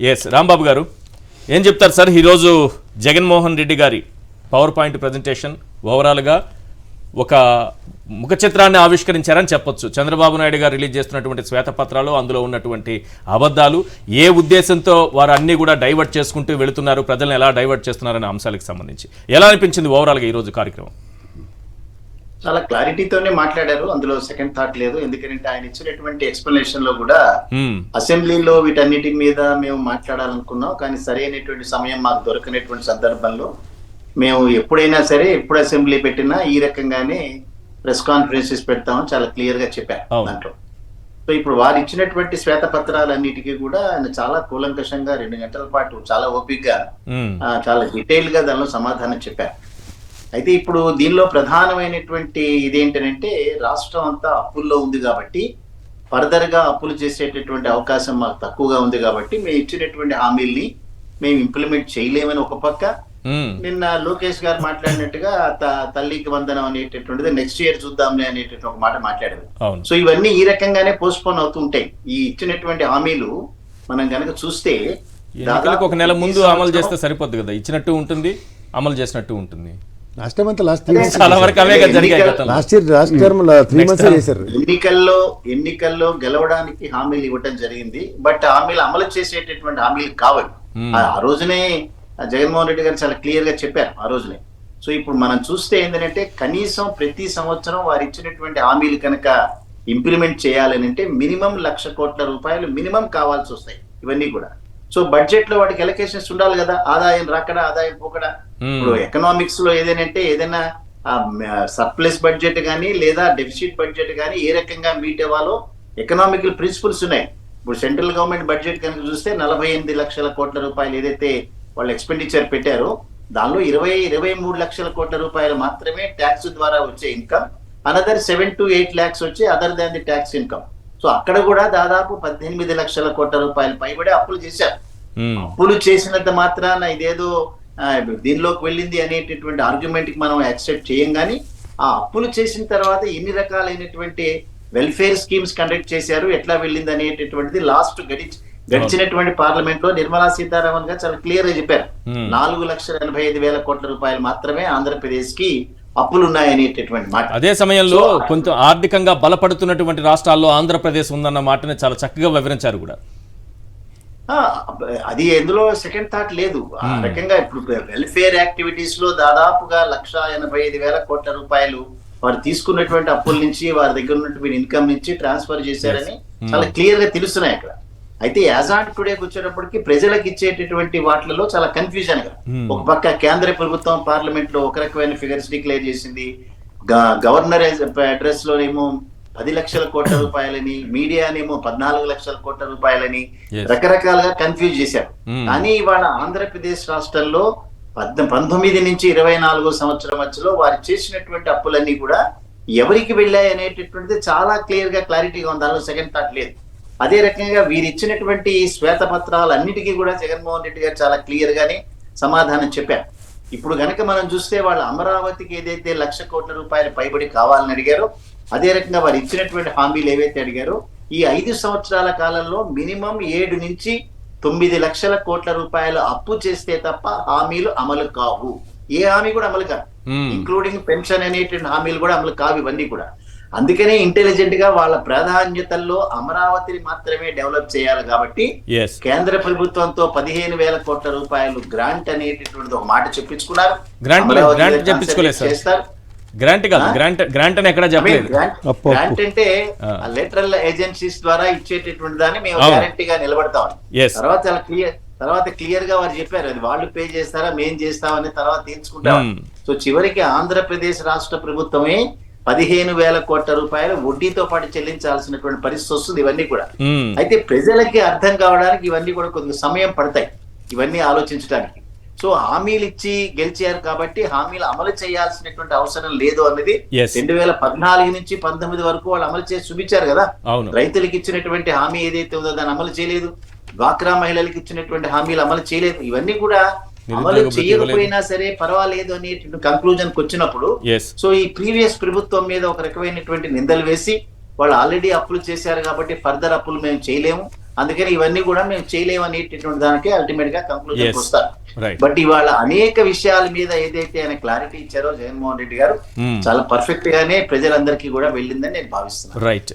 Yes Rambabu గారు ఏం చెప్తారు సార్? ఈరోజు జగన్మోహన్ రెడ్డి గారి పవర్ పాయింట్ ప్రజెంటేషన్ ఓవరాల్గా ఒక ముఖ చిత్రాన్ని ఆవిష్కరించారని చెప్పొచ్చు. చంద్రబాబు నాయుడు గారు రిలీజ్ చేస్తున్నటువంటి శ్వేతపత్రాలు, అందులో ఉన్నటువంటి అబద్ధాలు, ఏ ఉద్దేశంతో వారు అన్నీ కూడా డైవర్ట్ చేసుకుంటూ వెళుతున్నారు, ప్రజలను ఎలా డైవర్ట్ చేస్తున్నారనే అంశాలకు సంబంధించి ఎలా అనిపించింది ఓవరాల్గా ఈరోజు కార్యక్రమం? చాలా క్లారిటీతోనే మాట్లాడారు, అందులో సెకండ్ థాట్ లేదు. ఎందుకంటే ఆయన ఇచ్చినటువంటి ఎక్స్ప్లెనేషన్ లో కూడా అసెంబ్లీలో వీటన్నిటి మీద మేము మాట్లాడాలనుకున్నాం, కానీ సరైనటువంటి సమయం మాకు దొరకనటువంటి సందర్భంలో మేము ఎప్పుడైనా సరే ఎప్పుడు అసెంబ్లీ పెట్టినా ఈ రకంగానే ప్రెస్ కాన్ఫరెన్సెస్ పెడతామని చాలా క్లియర్ గా చెప్పారు దాంట్లో. సో ఇప్పుడు వారు ఇచ్చినటువంటి శ్వేతపత్రాలన్నిటికీ కూడా ఆయన చాలా కూలంకషంగా 2 గంటల పాటు చాలా ఓపికగా చాలా డీటెయిల్ గా దానిలో సమాధానం చెప్పారు. అయితే ఇప్పుడు దీనిలో ప్రధానమైనటువంటి ఇదేంటంటే రాష్ట్రం అంతా అప్పుల్లో ఉంది కాబట్టి ఫర్దర్ గా అప్పులు చేసేటటువంటి అవకాశం మాకు తక్కువగా ఉంది కాబట్టి మేము ఇచ్చినటువంటి హామీల్ని మేము ఇంప్లిమెంట్ చేయలేమని ఒక పక్క, నిన్న లోకేష్ గారు మాట్లాడినట్టుగా తల్లికి వందనం అనేటటువంటిది నెక్స్ట్ ఇయర్ చూద్దాంలే అనేటటువంటి ఒక మాట మాట్లాడారు. సో ఇవన్నీ ఈ రకంగానే పోస్ట్ పోన్ అవుతుంటాయి. ఈ ఇచ్చినటువంటి హామీలు మనం కనుక చూస్తే దాదాపు 1 నెల ముందు అమలు చేస్తే సరిపోద్ది కదా, ఇచ్చినట్టు ఉంటుంది, అమలు చేసినట్టు ఉంటుంది. ఎన్నికల్లో గెలవడానికి హామీలు ఇవ్వటం జరిగింది, బట్ హామీలు అమలు చేసేటటువంటి హామీలు కావాలి. ఆ రోజునే జగన్మోహన్ రెడ్డి గారు చాలా క్లియర్ గా చెప్పారు ఆ రోజునే. సో ఇప్పుడు మనం చూస్తే ఏంటంటే కనీసం ప్రతి సంవత్సరం వారు ఇచ్చినటువంటి హామీలు కనుక ఇంప్లిమెంట్ చేయాలని అంటే మినిమం 1,00,000 కోట్ల రూపాయలు మినిమం కావాల్సి వస్తాయి ఇవన్నీ కూడా. సో బడ్జెట్ లో వాటికి ఎలకేషన్స్ ఉండాలి కదా, ఆదాయం రాకడా ఆదాయం పోకడా. ఇప్పుడు ఎకనామిక్స్ లో ఏదైనా సర్ప్లస్ బడ్జెట్ కానీ లేదా డెఫిసిట్ బడ్జెట్ కానీ ఏ రకంగా మీట్ అవ్వాలో ఎకనామికల్ ప్రిన్సిపల్స్ ఉన్నాయి. ఇప్పుడు సెంట్రల్ గవర్నమెంట్ బడ్జెట్ కనుక చూస్తే 48 లక్షల కోట్ల రూపాయలు ఏదైతే వాళ్ళు ఎక్స్పెండిచర్ పెట్టారో దానిలో 23 లక్షల కోట్ల రూపాయలు మాత్రమే ట్యాక్స్ ద్వారా వచ్చే ఇన్కమ్, అనదర్ 7 to 8 lakhs వచ్చి other than the tax income. So అక్కడ కూడా దాదాపు 18 లక్షల కోట్ల రూపాయలు పైబడి అప్పులు చేశారు. అప్పులు చేసినంత మాత్రాన ఇదేదో దీనిలోకి వెళ్ళింది అనేటటువంటి ఆర్గ్యుమెంట్ కి మనం యాక్సెప్ట్ చేయం. కానీ ఆ అప్పులు చేసిన తర్వాత ఎన్ని రకాలైనటువంటి వెల్ఫేర్ స్కీమ్స్ కండక్ట్ చేశారు, ఎట్లా వెళ్ళింది అనేటటువంటిది లాస్ట్ గడిచినటువంటి పార్లమెంట్ లో నిర్మలా సీతారామన్ గారు చాలా క్లియర్ గా చెప్పారు. 4,85,000 కోట్ల రూపాయలు మాత్రమే ఆంధ్రప్రదేశ్ కి అప్పులు ఉన్నాయనేటటువంటి మాట. అదే సమయంలో కొంచెం ఆర్థికంగా బలపడుతున్నటువంటి రాష్ట్రాల్లో ఆంధ్రప్రదేశ్ ఉందన్న మాటని చాలా చక్కగా వివరించారు కూడా. అది ఎందులో సెకండ్ థాట్ లేదు. ఆ రకంగా ఇప్పుడు వెల్ఫేర్ యాక్టివిటీస్ లో దాదాపుగా 1,85,000 కోట్ల రూపాయలు వారు తీసుకున్నటువంటి అప్పుల నుంచి వారి దగ్గర ఉన్నటువంటి ఇన్కమ్ నుంచి ట్రాన్స్ఫర్ చేశారని చాలా క్లియర్ గా తెలుస్తున్నాయి అక్కడ. అయితే యాజ్ ఆన్ టుడేకి వచ్చేటప్పటికి ప్రజలకు ఇచ్చేటటువంటి వాటిలో చాలా కన్ఫ్యూజన్ గా, ఒక పక్క కేంద్ర ప్రభుత్వం పార్లమెంట్ లో ఒక రకమైన ఫిగర్స్ డిక్లేర్ చేసింది, గవర్నర్ అడ్రస్ లోనేమో 10 లక్షల కోట్ల రూపాయలని, మీడియానేమో 14 లక్షల కోట్ల రూపాయలని రకరకాలుగా కన్ఫ్యూజ్ చేశారు. కానీ ఇవాళ ఆంధ్రప్రదేశ్ రాష్ట్రంలో 19 నుంచి 24 సంవత్సరం మధ్యలో వారు చేసినటువంటి అప్పులన్నీ కూడా ఎవరికి వెళ్ళాయి అనేటటువంటిది చాలా క్లియర్ గా క్లారిటీగా ఉంది, దానిలో సెకండ్ థాట్ లేదు. అదే రకంగా వీరు ఇచ్చినటువంటి శ్వేతపత్రాలు అన్నిటికీ కూడా జగన్మోహన్ రెడ్డి గారు చాలా క్లియర్ గానే సమాధానం చెప్పారు. ఇప్పుడు గనక మనం చూస్తే వాళ్ళ అమరావతికి ఏదైతే 1,00,000 కోట్ల రూపాయలు పైబడి కావాలని అడిగారో, అదే రకంగా వారు ఇచ్చినటువంటి హామీలు ఏవైతే అడిగారో ఈ 5 సంవత్సరాల కాలంలో మినిమం 7 నుంచి 9 లక్షల కోట్ల రూపాయలు అప్పు చేస్తే తప్ప హామీలు అమలు కావు. ఏ హామీ కూడా అమలు కాదు, ఇంక్లూడింగ్ పెన్షన్ అనేటువంటి హామీలు కూడా అమలు కావు ఇవన్నీ కూడా. అందుకనే ఇంటెలిజెంట్ గా వాళ్ళ ప్రాధాన్యతల్లో అమరావతిని మాత్రమే డెవలప్ చేయాలి కాబట్టి కేంద్ర ప్రభుత్వంతో 15,000 కోట్ల రూపాయలు గ్రాంట్ అనేటటువంటి ఒక మాట చెప్పించుకున్నారు. గ్రాంట్ అంటే లెటరల్ ఏజెన్సీస్ ద్వారా ఇచ్చేటటువంటి దాన్ని మేము గ్యారంటీగా నిలబడతామని తర్వాత క్లియర్ గా వారు చెప్పారు, అది వాళ్ళు పే చేస్తారా మేం చేస్తామని తర్వాత తీర్చుకుంటాం. సో చివరికి ఆంధ్రప్రదేశ్ రాష్ట్ర ప్రభుత్వమే 15,000 కోట్ల రూపాయలు వడ్డీతో పాటు చెల్లించాల్సినటువంటి పరిస్థితి వస్తుంది ఇవన్నీ కూడా. అయితే ప్రజలకి అర్థం కావడానికి ఇవన్నీ కూడా కొద్దిగా సమయం పడతాయి ఇవన్నీ ఆలోచించడానికి. సో హామీలు ఇచ్చి గెలిచారు కాబట్టి హామీలు అమలు చేయాల్సినటువంటి అవసరం లేదు అన్నది 2014 నుంచి 19 వరకు వాళ్ళు అమలు చేసి చూపించారు కదా. రైతులకు ఇచ్చినటువంటి హామీ ఏదైతే ఉందో దాన్ని అమలు చేయలేదు, డ్వాక్రా మహిళలకు ఇచ్చినటువంటి హామీలు అమలు చేయలేదు. ఇవన్నీ కూడా అమలు చేయకపోయినా సరే పర్వాలేదు అనేటువంటి కంక్లూజన్ కి వచ్చినప్పుడు సో ఈ ప్రీవియస్ ప్రభుత్వం మీద ఒక రకమైనటువంటి నిందలు వేసి వాళ్ళు ఆల్రెడీ అప్పులు చేశారు కాబట్టి ఫర్దర్ అప్పులు మేము చేయలేము అందుకని ఇవన్నీ కూడా మేము చేయలేము అనేటటువంటి దానికి అల్టిమేట్ గా కంక్లూజన్ Yes. వస్తారు. రైట్. బట్ ఇవాళ అనేక విషయాల మీద ఏదైతే ఆయన క్లారిటీ ఇచ్చారో జగన్మోహన్ రెడ్డి గారు చాలా పర్ఫెక్ట్ గానే ప్రజలందరికీ కూడా వెళ్ళిందని నేను భావిస్తున్నాను. రైట్.